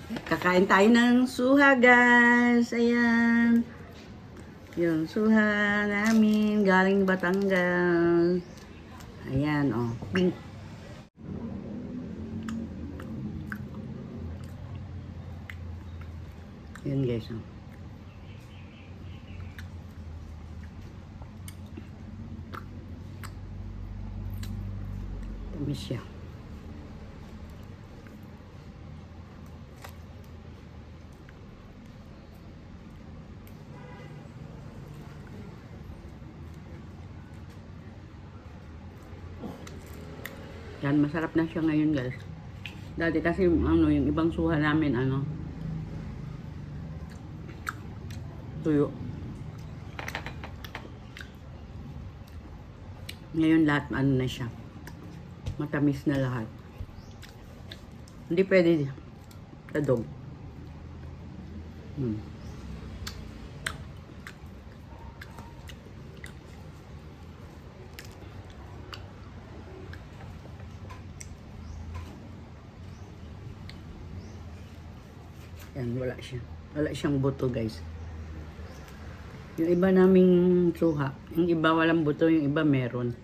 Kakain tayo ng suha, guys. Ayan. Yung suha namin galing Batangas. Ayan, oh. Pink. Ayan, guys, oh. Tamis siya. Yan, masarap na siya ngayon, guys. Dati kasi yung ibang suha namin tuyo. Ngayon lahat na siya. Matamis na lahat. Hindi pwede tadog. Yan, wala siya. Wala siyang buto, guys. Yung iba naming suha, yung iba walang buto, yung iba meron.